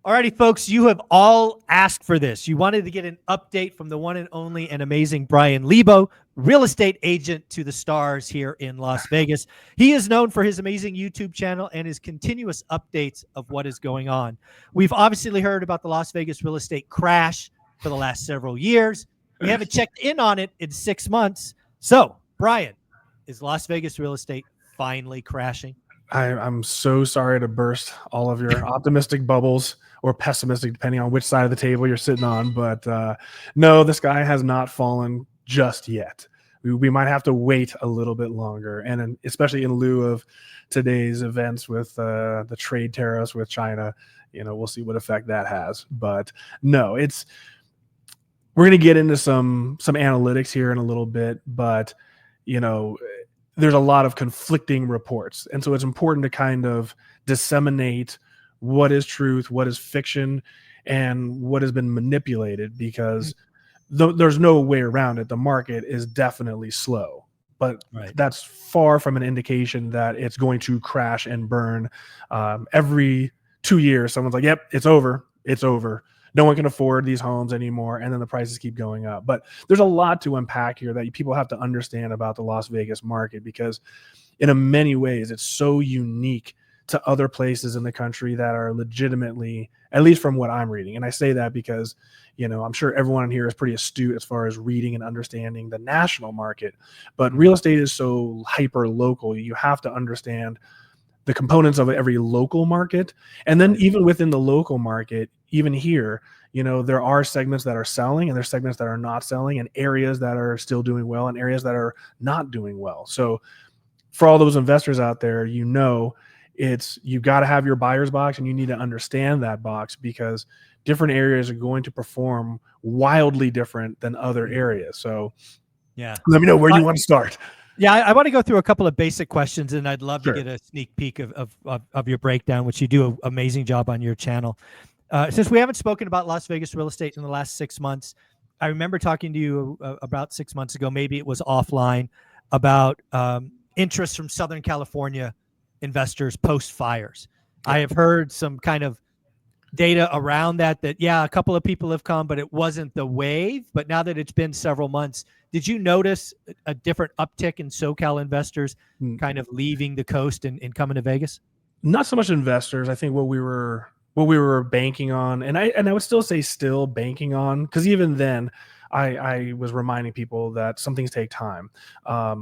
Alrighty, folks, you have all asked for this. You wanted to get an update from the one and only and amazing Brian Lebo, real estate agent to the stars here in Las Vegas. He is known for his amazing YouTube channel and his continuous updates of what is going on. We've obviously heard about the Las Vegas real estate crash for the last several years. We haven't checked in on it in 6 months. So, Brian, is Las Vegas real estate finally crashing? I'm so sorry to burst all of your optimistic bubbles or pessimistic, depending on which side of the table you're sitting on. But no, the sky has not fallen just yet. We might have to wait a little bit longer. And especially in lieu of today's events with the trade tariffs with China, we'll see what effect that has. But no, we're going to get into some analytics here in a little bit, but there's a lot of conflicting reports. And so it's important to kind of disseminate what is truth, what is fiction, and what has been manipulated, because there's no way around it. The market is definitely slow, but that's far from an indication that it's going to crash and burn. Every 2 years, someone's like, yep, it's over. It's over. No one can afford these homes anymore, and then the prices keep going up. But there's a lot to unpack here that people have to understand about the Las Vegas market, because in many ways it's so unique to other places in the country that are legitimately, at least from what I'm reading. And I say that because, I'm sure everyone in here is pretty astute as far as reading and understanding the national market. But real estate is so hyper local. You have to understand the components of every local market. And then even within the local market, even here, there are segments that are selling and there's segments that are not selling, and areas that are still doing well and areas that are not doing well. So for all those investors out there, you've got to have your buyer's box, and you need to understand that box, because different areas are going to perform wildly different than other areas. So yeah, let me know where you want to start. Yeah, I want to go through a couple of basic questions, and I'd love to get a sneak peek of your breakdown, which you do an amazing job on your channel. Since we haven't spoken about Las Vegas real estate in the last 6 months, I remember talking to you about 6 months ago, maybe it was offline, about interest from Southern California investors post fires. Yeah. I have heard some kind of data around that yeah, a couple of people have come, but it wasn't the wave. But now that it's been several months, did you notice a different uptick in SoCal investors kind of leaving the coast and coming to Vegas? Not so much investors. I think what we were banking on, and I would still say still banking on, because even then I was reminding people that some things take time. I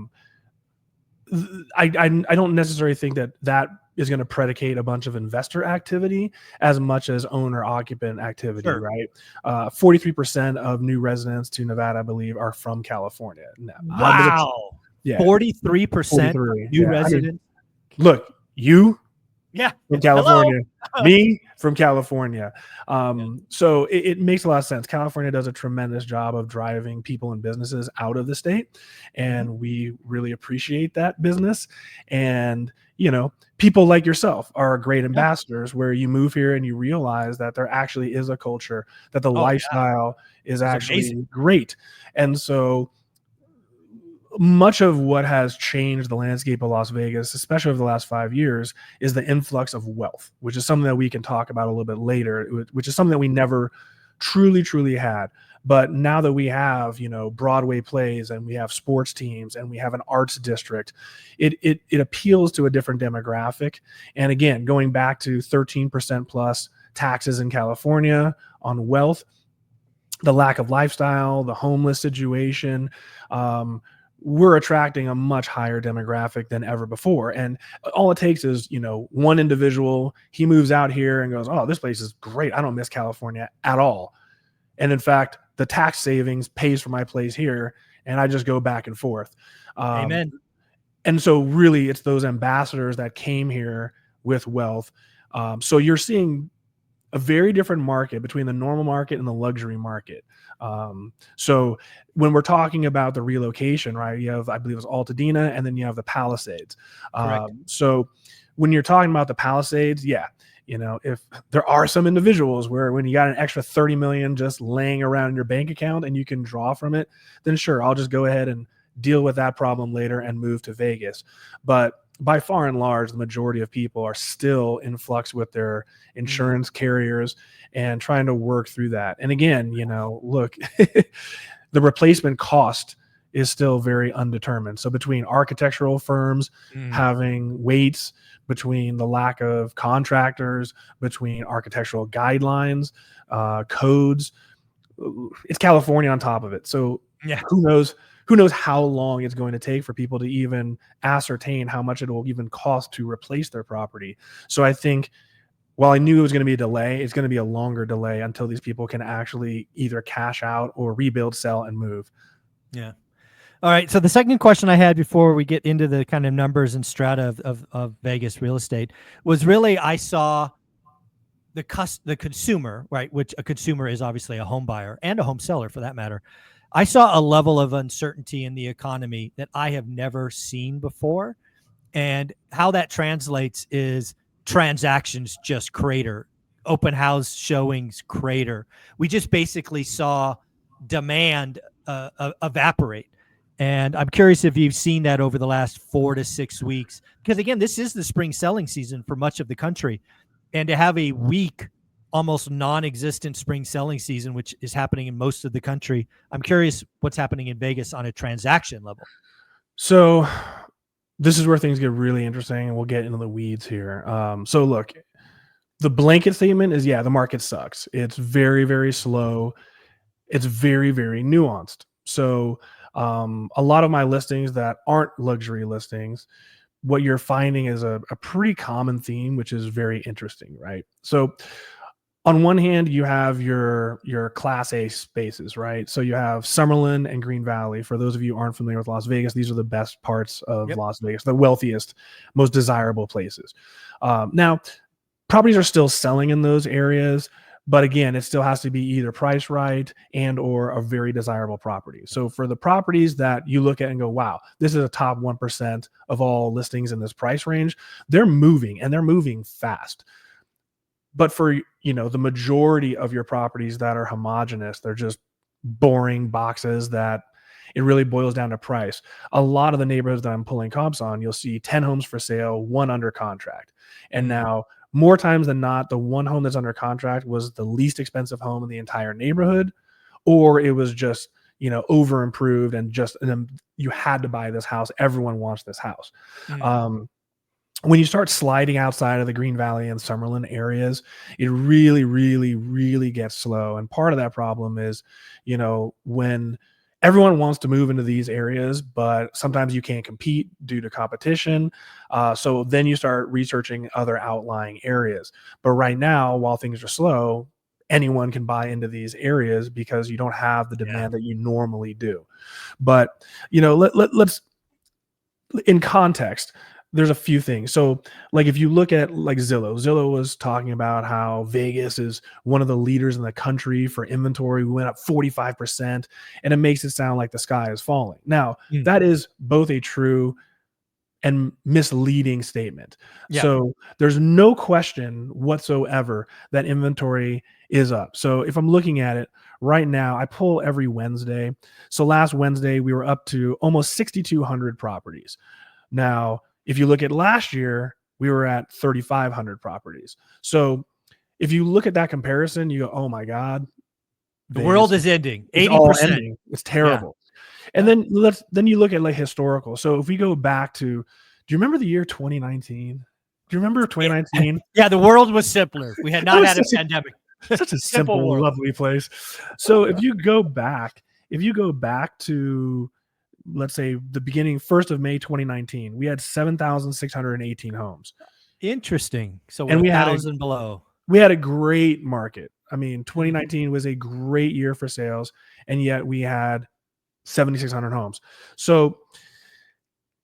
don't necessarily think that is going to predicate a bunch of investor activity as much as owner occupant activity, right? 43% of new residents to Nevada, I believe, are from California. Wow. 43% new residents. Look, you from California, Hello. me from California. So it makes a lot of sense. California does a tremendous job of driving people and businesses out of the state, and we really appreciate that business. And people like yourself are great ambassadors, where you move here and you realize that there actually is a culture, that the lifestyle is actually amazing. Great. And so much of what has changed the landscape of Las Vegas, especially over the last 5 years, is the influx of wealth, which is something that we can talk about a little bit later, which is something that we never truly had. But now that we have, Broadway plays, and we have sports teams, and we have an arts district, it appeals to a different demographic. And again, going back to 13% plus taxes in California on wealth, the lack of lifestyle, the homeless situation, we're attracting a much higher demographic than ever before. And all it takes is, one individual, he moves out here and goes, oh, this place is great. I don't miss California at all. And in fact, the tax savings pays for my place here, and I just go back and forth. Amen. And so really it's those ambassadors that came here with wealth. So you're seeing a very different market between the normal market and the luxury market. So when we're talking about the relocation, right, you have, I believe it's Altadena, and then you have the Palisades. So when you're talking about the Palisades, if there are some individuals where when you got an extra 30 million just laying around in your bank account and you can draw from it, then sure, I'll just go ahead and deal with that problem later and move to Vegas. But by far and large, the majority of people are still in flux with their insurance carriers and trying to work through that. And again, look, the replacement cost is still very undetermined. So between architectural firms having waits, between the lack of contractors, between architectural guidelines, codes, it's California on top of it. So who knows how long it's going to take for people to even ascertain how much it will even cost to replace their property. So I think while I knew it was going to be a delay, it's going to be a longer delay until these people can actually either cash out or rebuild, sell, and move. Yeah. All right. So the second question I had before we get into the kind of numbers and strata of Vegas real estate was really, I saw the consumer, right, which a consumer is obviously a home buyer and a home seller for that matter. I saw a level of uncertainty in the economy that I have never seen before. And how that translates is transactions just crater, open house showings crater. We just basically saw demand evaporate. And I'm curious if you've seen that over the last 4 to 6 weeks, because again, this is the spring selling season for much of the country. And to have a weak, almost non-existent spring selling season, which is happening in most of the country, I'm curious what's happening in Vegas on a transaction level. So this is where things get really interesting, and we'll get into the weeds here. So look, the blanket statement is, the market sucks. It's very, very slow. It's very, very nuanced. So a lot of my listings that aren't luxury listings, what you're finding is a pretty common theme, which is very interesting, right? So on one hand, you have your Class A spaces, right? So you have Summerlin and Green Valley. For those of you who aren't familiar with Las Vegas, these are the best parts of Las Vegas, the wealthiest, most desirable places. Now, properties are still selling in those areas, but again, it still has to be either priced right and or a very desirable property. So for the properties that you look at and go, wow, this is a top 1% of all listings in this price range, they're moving, and they're moving fast. But for, the majority of your properties that are homogenous, they're just boring boxes that it really boils down to price. A lot of the neighborhoods that I'm pulling comps on, you'll see 10 homes for sale, 1 under contract. And now, more times than not, the 1 home that's under contract was the least expensive home in the entire neighborhood, or it was just, over improved and then you had to buy this house. Everyone wants this house. When you start sliding outside of the Green Valley and Summerlin areas, it really, really, really gets slow. And part of that problem is, when everyone wants to move into these areas, but sometimes you can't compete due to competition. So then you start researching other outlying areas. But right now, while things are slow, anyone can buy into these areas because you don't have the demand that you normally do. But, let's, in context, there's a few things. So like if you look at like Zillow was talking about how Vegas is one of the leaders in the country for inventory. We went up 45%, and it makes it sound like the sky is falling. Now, that is both a true and misleading statement. So there's no question whatsoever that inventory is up. So if I'm looking at it right now, I pull every Wednesday. So last Wednesday, we were up to almost 6,200 properties. Now, if you look at last year, we were at 3,500 properties. So if you look at that comparison, you go, oh my God. The world is ending. 80%. It's all ending. It's terrible. And then you look at like historical. So if we go back to, do you remember the year 2019? Do you remember 2019? Yeah, the world was simpler. We had not had a pandemic. Such a simple, lovely place. So if you go back to, let's say the beginning, 1st of May, 2019, we had 7,618 homes. Interesting. So and we 1,000 below. We had a great market. I mean, 2019 was a great year for sales, and yet we had 7,600 homes. So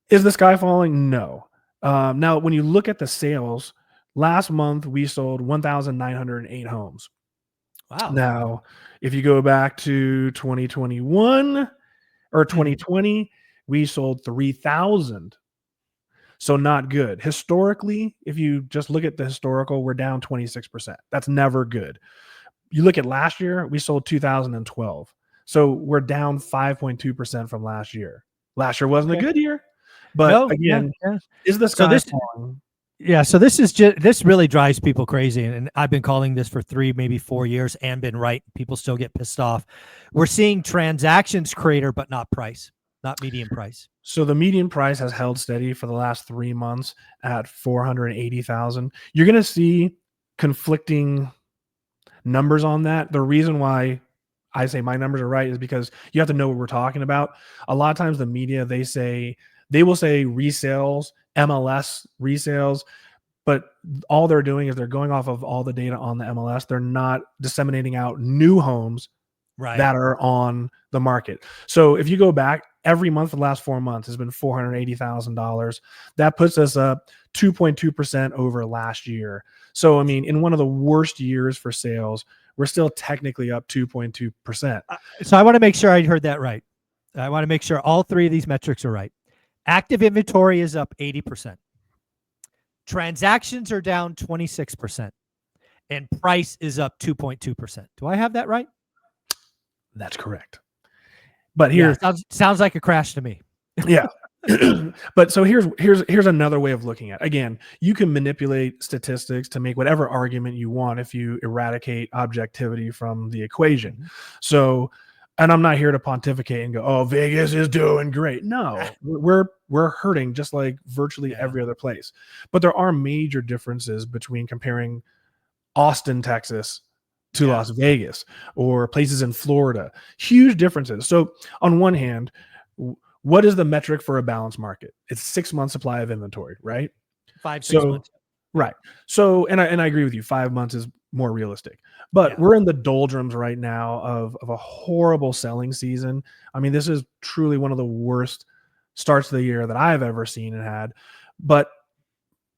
is the sky falling? No. Now, when you look at the sales, last month we sold 1,908 homes. Wow. Now, if you go back to 2021 or 2020, we sold 3,000. So not good. Historically, if you just look at the historical, we're down 26%. That's never good. You look at last year, we sold 2,012. So we're down 5.2% from last year. Last year wasn't a good year, But No, yeah, again, yeah. is the So sky this, falling? yeah, so this is just, this really drives people crazy, and I've been calling this for 3, maybe 4 years, and been right. People still get pissed off. We're seeing transactions crater, but not price, not median price. So the median price has held steady for the last 3 months at 480,000. You're going to see conflicting numbers on that. The reason why I say my numbers are right is because you have to know what we're talking about. A lot of times the media, they will say resales, MLS resales, but all they're doing is they're going off of all the data on the MLS. They're not disseminating out new homes Right. that are on the market. So if you go back, every month for the last 4 months has been $480,000. That puts us up 2.2% over last year. So, I mean, in one of the worst years for sales, we're still technically up 2.2%. So I want to make sure I heard that right. I want to make sure all 3 of these metrics are right. Active inventory is up 80%. Transactions are down 26%. And price is up 2.2%. Do I have that right? That's correct. But here, sounds like a crash to me. Yeah. But so here's another way of looking at it. Again, you can manipulate statistics to make whatever argument you want if you eradicate objectivity from the equation. So, and I'm not here to pontificate and go, oh, Vegas is doing great. No, we're hurting just like virtually every other place. But there are major differences between comparing Austin, Texas to Las Vegas or places in Florida. Huge differences. So on one hand, what is the metric for a balanced market? It's 6 months supply of inventory, right? 5-6 months. Right. So, and I agree with you. 5 months is more realistic, but we're in the doldrums right now of a horrible selling season. I mean, this is truly one of the worst starts of the year that I've ever seen and had. But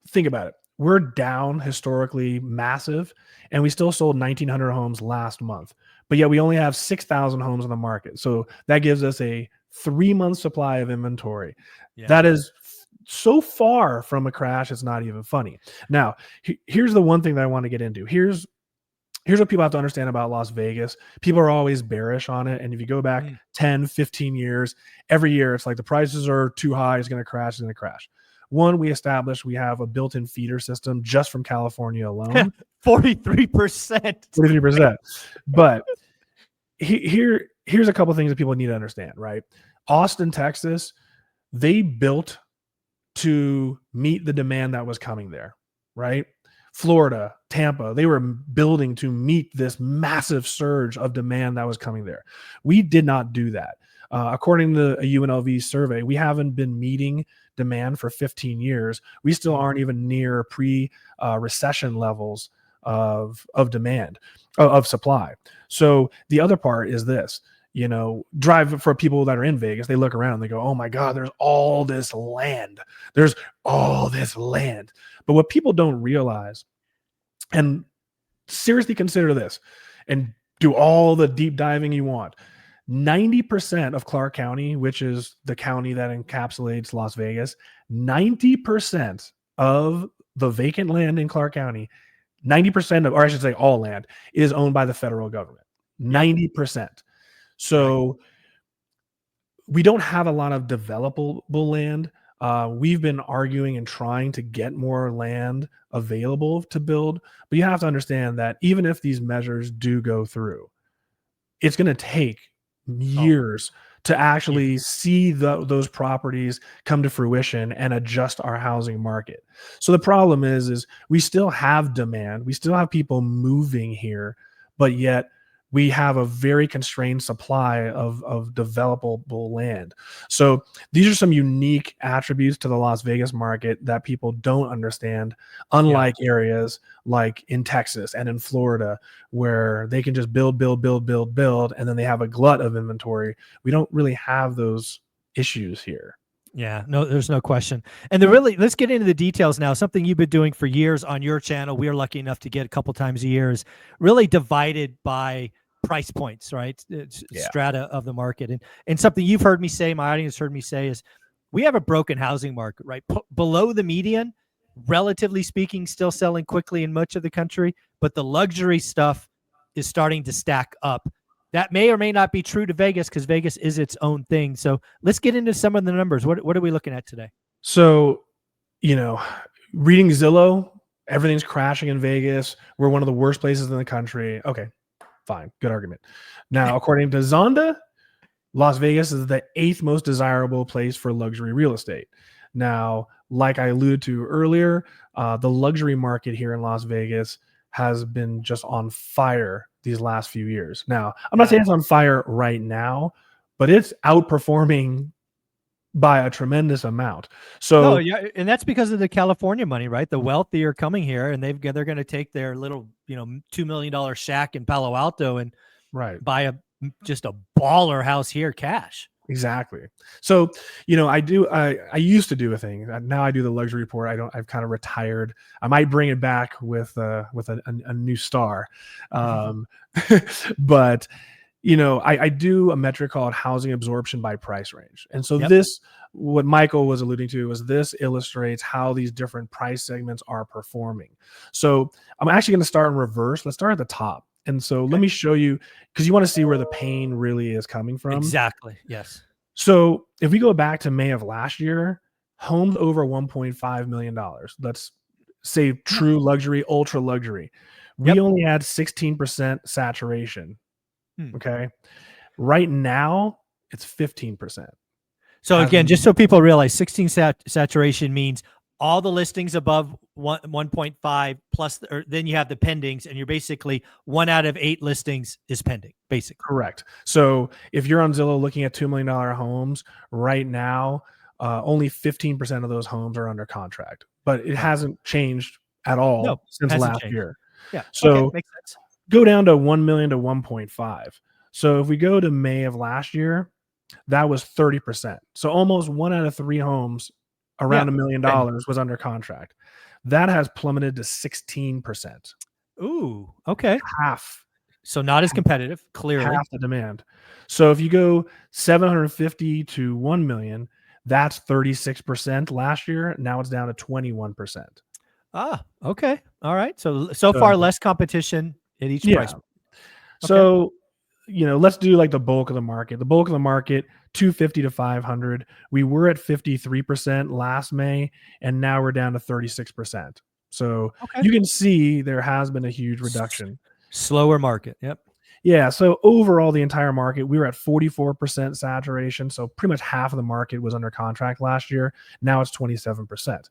think about it. We're down historically massive, and we still sold 1,900 homes last month, but yet we only have 6,000 homes on the market. So that gives us a 3-month supply of inventory. That is so far from a crash, it's not even funny. Now, here's the one thing that I want to get into. Here's what people have to understand about Las Vegas. People are always bearish on it. And if you go back 10, 15 years, every year it's like the prices are too high, it's going to crash, it's going to crash. One, we established we have a built-in feeder system just from California alone. 43%. 43%. But here's a couple things that people need to understand, right? Austin, Texas, they built to meet the demand that was coming there, right? Florida, Tampa, they were building to meet this massive surge of demand that was coming there. We did not do that. According to a UNLV survey, we haven't been meeting demand for 15 years. We still aren't even near pre-recession levels of demand, of supply. So the other part is this, drive for people that are in Vegas, they look around and they go, oh my God, there's all this land. There's all this land. But what people don't realize, and seriously consider this and do all the deep diving you want, 90% of Clark County, which is the county that encapsulates Las Vegas, 90% of the vacant land in Clark County, 90% of, or I should say all land, is owned by the federal government. 90%. So we don't have a lot of developable land. We've been arguing and trying to get more land available to build, but you have to understand that even if these measures do go through, it's going to take years to actually see those properties come to fruition and adjust our housing market. So the problem is we still have demand. We still have people moving here, but yet we have a very constrained supply of developable land. So these are some unique attributes to the Las Vegas market that people don't understand, unlike areas like in Texas and in Florida, where they can just build, and then they have a glut of inventory. We don't really have those issues here. Yeah, no, there's no question. And let's get into the details now. Something you've been doing for years on your channel, we are lucky enough to get a couple times a year, is really divided by price points, right? Strata of the market. And something you've heard me say, my audience heard me say, is we have a broken housing market, right? Below the median, relatively speaking, still selling quickly in much of the country, but the luxury stuff is starting to stack up. That may or may not be true to Vegas, because Vegas is its own thing. So let's get into some of the numbers. What are we looking at today? So, reading Zillow, everything's crashing in Vegas. We're one of the worst places in the country. Okay, fine. Good argument. Now, according to Zonda, Las Vegas is the 8th most desirable place for luxury real estate. Now, like I alluded to earlier, the luxury market here in Las Vegas has been just on fire these last few years. Now, I'm not saying it's on fire right now, but it's outperforming by a tremendous amount. No, So, yeah, and that's because of the California money, right? The wealthy are coming here, and they're going to take their little, $2 million shack in Palo Alto and right. buy just a baller house here, cash. Exactly. So, I used to do a thing. Now I do the luxury report. I've kind of retired. I might bring it back with a new star. But, I do a metric called housing absorption by price range. And so what Michael was alluding to was this illustrates how these different price segments are performing. So I'm actually going to start in reverse. Let's start at the top. And so let me show you, because you want to see where the pain really is coming from. Exactly. Yes. So if we go back to May of last year, homes over $1.5 million, let's say true luxury, ultra luxury, we only had 16% saturation. Okay. Right now, it's 15%. So again, just so people realize, 16 saturation means all the listings above 1.5 plus, then you have the pendings, and you're basically 1 out of 8 listings is pending, basically. Correct. So if you're on Zillow looking at $2 million homes right now, only 15% of those homes are under contract, but it hasn't changed at all since last year. Yeah. So makes sense. Go down to 1 million to 1.5. So if we go to May of last year, that was 30%. So almost 1 out of 3 homes around $1 million was under contract. That has plummeted to 16%. Ooh, okay. Half. So not as competitive, clearly. Half the demand. So if you go 750 to 1 million, that's 36% last year. Now it's down to 21%. Ah, okay. All right. So far, less competition at each price. Okay. So, let's do like the bulk of the market. The bulk of the market, 250 to 500. We were at 53% last May, and now we're down to 36%. So you can see there has been a huge reduction. Slower market. Yep. Yeah. So overall, the entire market, we were at 44% saturation. So pretty much half of the market was under contract last year. Now it's 27%.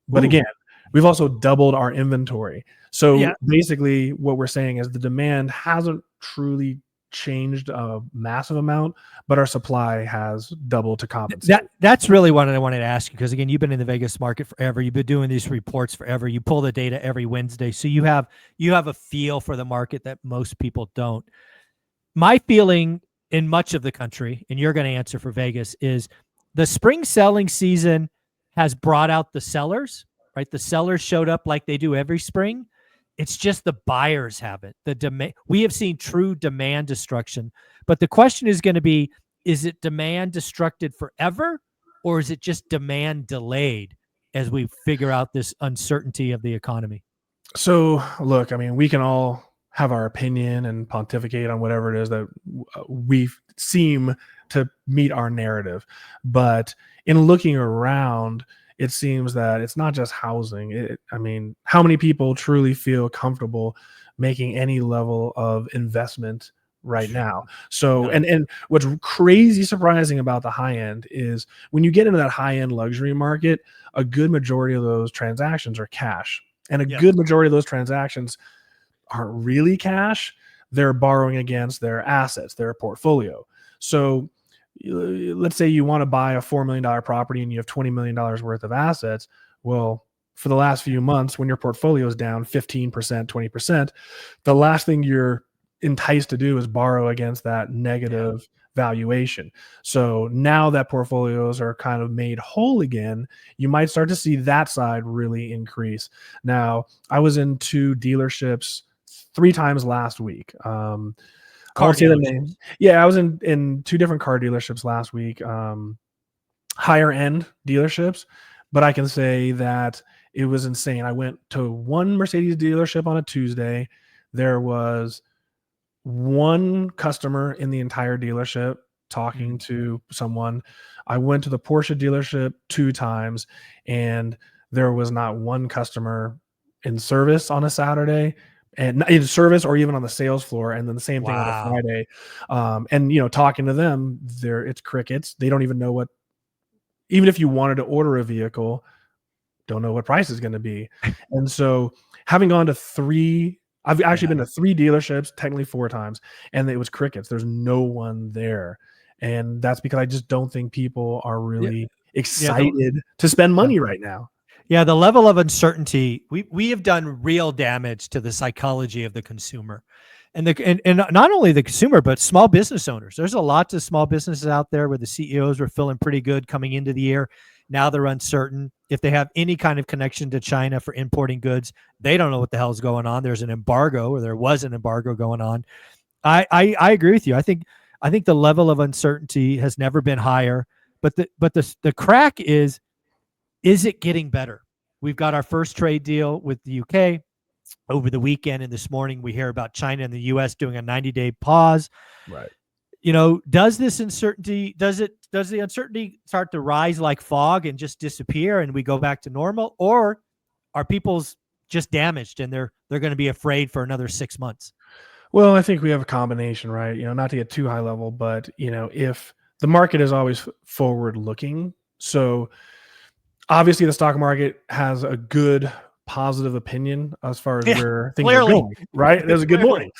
But again, we've also doubled our inventory. So basically what we're saying is the demand hasn't truly changed a massive amount, but our supply has doubled to compensate. That's really what I wanted to ask you, because again, you've been in the Vegas market forever. You've been doing these reports forever. You pull the data every Wednesday. So you have a feel for the market that most people don't. My feeling in much of the country, and you're going to answer for Vegas, is the spring selling season has brought out the sellers, right? The sellers showed up like they do every spring. It's just the buyers haven't. We have seen true demand destruction. But the question is going to be, is it demand destructed forever, or is it just demand delayed as we figure out this uncertainty of the economy? So look, I mean, we can all have our opinion and pontificate on whatever it is that we seem to meet our narrative. But in looking around, it seems that it's not just housing. I mean, how many people truly feel comfortable making any level of investment right now? So, and what's crazy surprising about the high end is when you get into that high end luxury market, a good majority of those transactions are cash, and a good majority of those transactions aren't really cash. They're borrowing against their assets, their portfolio. So let's say you want to buy a $4 million property and you have $20 million worth of assets. Well, for the last few months, when your portfolio is down 15%, 20%, the last thing you're enticed to do is borrow against that negative valuation. So now that portfolios are kind of made whole again, you might start to see that side really increase. Now, I was in 2 dealerships 3 times last week. I won't say the name. Yeah, I was in 2 different car dealerships last week, higher end dealerships, but I can say that it was insane. I went to one Mercedes dealership on a Tuesday. There was 1 customer in the entire dealership. talking to someone. I went to the Porsche dealership 2 times, and there was not one customer in service on a Saturday, and in service or even on the sales floor. And then the same thing on a Friday. And talking to them, it's crickets. They don't even know what, even if you wanted to order a vehicle, don't know what price is going to be. And so having gone to 3, I've actually been to 3 dealerships, technically 4 times, and it was crickets. There's no one there. And that's because I just don't think people are really excited to spend money right now. Yeah, the level of uncertainty, we have done real damage to the psychology of the consumer. And not only the consumer, but small business owners. There's a lot of small businesses out there where the CEOs were feeling pretty good coming into the year. Now they're uncertain. If they have any kind of connection to China for importing goods, they don't know what the hell's going on. There's an embargo, or there was an embargo going on. I agree with you. I think the level of uncertainty has never been higher. But the crack is it getting better? We've got our first trade deal with the UK over the weekend, and this morning we hear about China and the US doing a 90-day pause. Right. Does this uncertainty, does the uncertainty start to rise like fog and just disappear and we go back to normal, or are people's just damaged and they're going to be afraid for another 6 months? Well, I think we have a combination, right? Not to get too high level, but if the market is always forward looking, so obviously the stock market has a good positive opinion as far as where things are going, right? There's a good morning.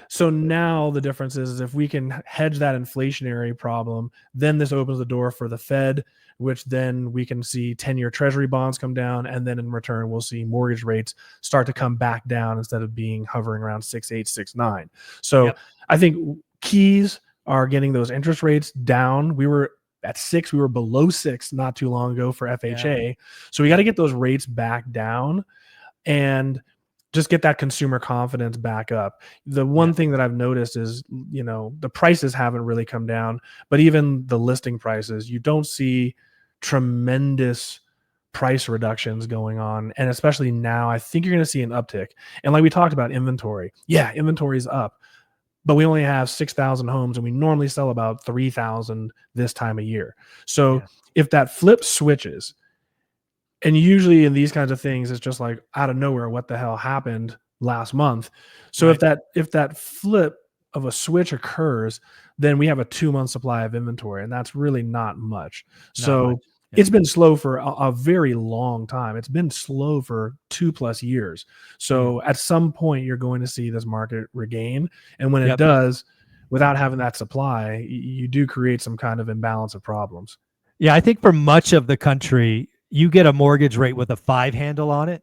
So now the difference is if we can hedge that inflationary problem, then this opens the door for the Fed, which then we can see 10-year treasury bonds come down. And then in return, we'll see mortgage rates start to come back down instead of being hovering around 6.8, 6.9. So I think keys are getting those interest rates down. We were at 6, we were below 6 not too long ago for FHA. So we got to get those rates back down and just get that consumer confidence back up. The one thing that I've noticed is, the prices haven't really come down, but even the listing prices, you don't see tremendous price reductions going on. And especially now, I think you're going to see an uptick. And like we talked about inventory. Yeah, inventory is up. But we only have 6,000 homes, and we normally sell about 3,000 this time of year. So if that flip switches, and usually in these kinds of things, it's just like out of nowhere, what the hell happened last month? So if that flip of a switch occurs, then we have a 2-month supply of inventory, and that's really not much. It's been slow for a very long time. It's been slow for 2+ years. So at some point, you're going to see this market regain. And when it does, without having that supply, you do create some kind of imbalance of problems. Yeah, I think for much of the country, you get a mortgage rate with a 5 handle on it,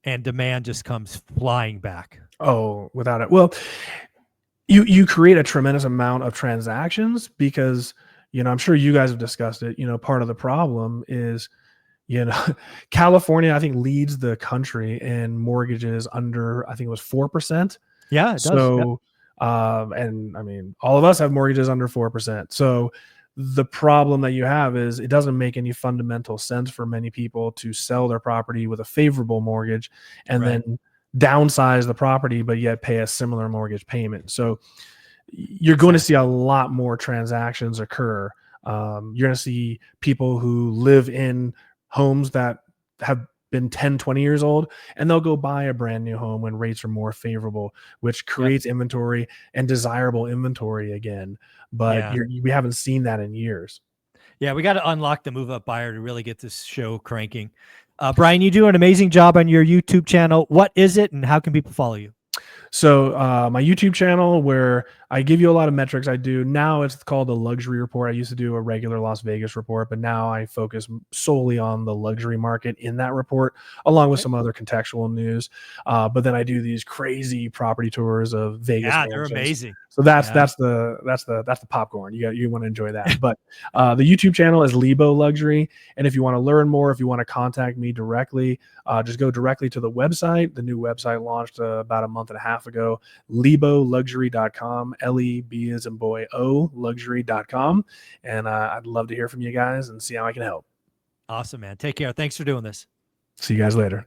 and demand just comes flying back. Oh, without it. Well, you create a tremendous amount of transactions because I'm sure you guys have discussed it. Part of the problem is, California, I think, leads the country in mortgages under, I think it was 4%. Yeah, it does. So, and I mean, all of us have mortgages under 4%. So the problem that you have is it doesn't make any fundamental sense for many people to sell their property with a favorable mortgage and then downsize the property, but yet pay a similar mortgage payment. So you're going to see a lot more transactions occur. You're going to see people who live in homes that have been 10, 20 years old, and they'll go buy a brand new home when rates are more favorable, which creates inventory and desirable inventory again. But we haven't seen that in years. Yeah, we got to unlock the move-up buyer to really get this show cranking. Brian, you do an amazing job on your YouTube channel. What is it, and how can people follow you? So my YouTube channel, where I give you a lot of metrics, I do now, it's called the Luxury Report. I used to do a regular Las Vegas report, but now I focus solely on the luxury market in that report, along with some other contextual news. But then I do these crazy property tours of Vegas. Yeah, they're amazing. So that's the popcorn. You want to enjoy that. But the YouTube channel is Lebo Luxury, and if you want to learn more, if you want to contact me directly, just go directly to the website. The new website launched about a month and a half ago, leboluxury.com, L-E-B as in boy, O, luxury.com. And I'd love to hear from you guys and see how I can help. Awesome, man. Take care. Thanks for doing this. See you guys later.